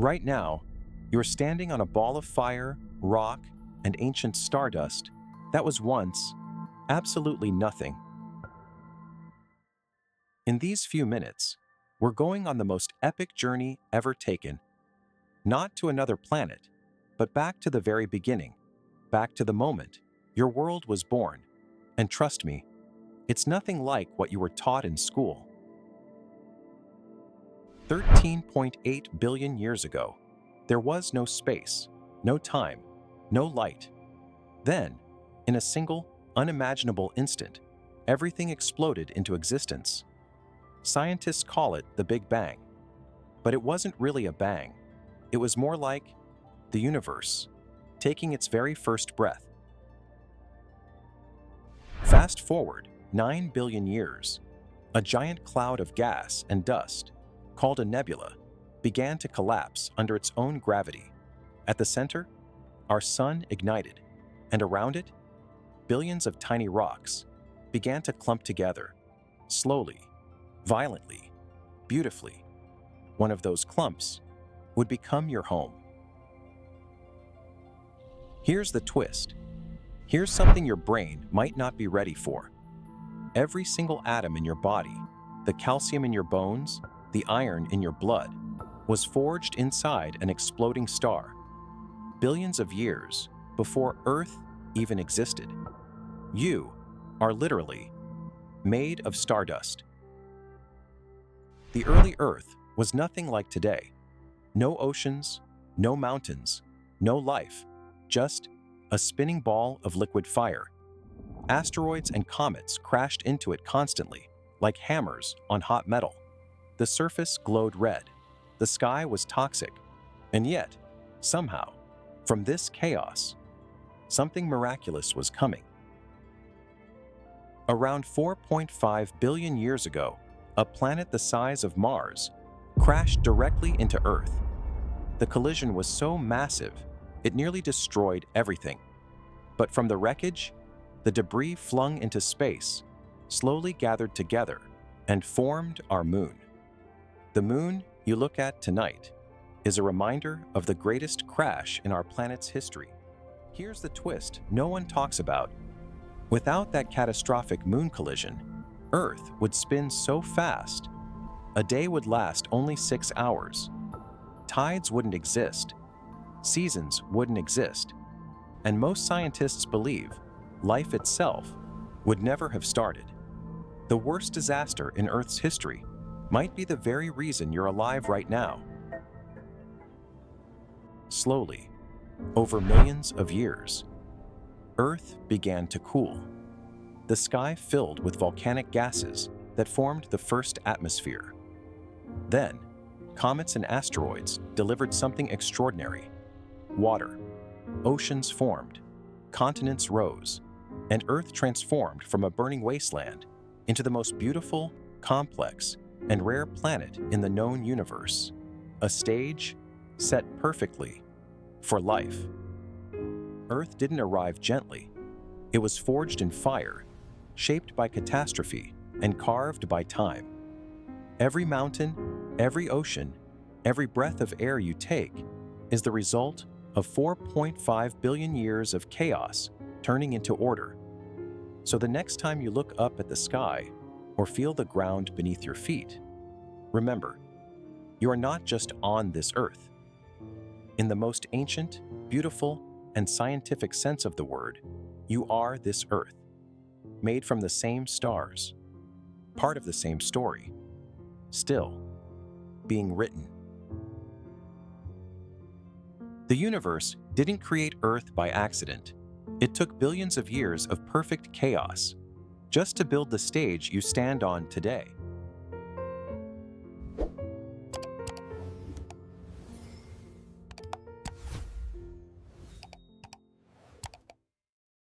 Right now, you're standing on a ball of fire, rock, and ancient stardust that was once absolutely nothing. In these few minutes, we're going on the most epic journey ever taken, not to another planet, but back to the very beginning, back to the moment your world was born. And trust me, it's nothing like what you were taught in school. 13.8 billion years ago, there was no space, no time, no light. Then, in a single, unimaginable instant, everything exploded into existence. Scientists call it the Big Bang, but it wasn't really a bang. It was more like the universe taking its very first breath. Fast forward 9 billion years, a giant cloud of gas and dust, called a nebula, began to collapse under its own gravity. At the center, our sun ignited, and around it, billions of tiny rocks began to clump together, slowly, violently, beautifully. One of those clumps would become your home. Here's the twist. Here's something your brain might not be ready for. Every single atom in your body, the calcium in your bones, the iron in your blood, was forged inside an exploding star, billions of years before Earth even existed. You are literally made of stardust. The early Earth was nothing like today. No oceans, no mountains, no life, just a spinning ball of liquid fire. Asteroids and comets crashed into it constantly, like hammers on hot metal. The surface glowed red. The sky was toxic. And yet, somehow, from this chaos, something miraculous was coming. Around 4.5 billion years ago, a planet the size of Mars crashed directly into Earth. The collision was so massive, it nearly destroyed everything. But from the wreckage, the debris flung into space slowly gathered together and formed our moon. The moon you look at tonight is a reminder of the greatest crash in our planet's history. Here's the twist no one talks about. Without that catastrophic moon collision, Earth would spin so fast, a day would last only 6 hours. Tides wouldn't exist, seasons wouldn't exist, and most scientists believe life itself would never have started. The worst disaster in Earth's history might be the very reason you're alive right now. Slowly, over millions of years, Earth began to cool. The sky filled with volcanic gases that formed the first atmosphere. Then, comets and asteroids delivered something extraordinary. Water. Oceans formed, continents rose, and Earth transformed from a burning wasteland into the most beautiful, complex, and rare planet in the known universe. A stage set perfectly for life. Earth didn't arrive gently. It was forged in fire, shaped by catastrophe, and carved by time. Every mountain, every ocean, every breath of air you take is the result of 4.5 billion years of chaos turning into order. So the next time you look up at the sky or feel the ground beneath your feet, remember, you are not just on this earth. In the most ancient, beautiful, and scientific sense of the word, you are this earth, made from the same stars, part of the same story, still being written. The universe didn't create Earth by accident. It took billions of years of perfect chaos just to build the stage you stand on today.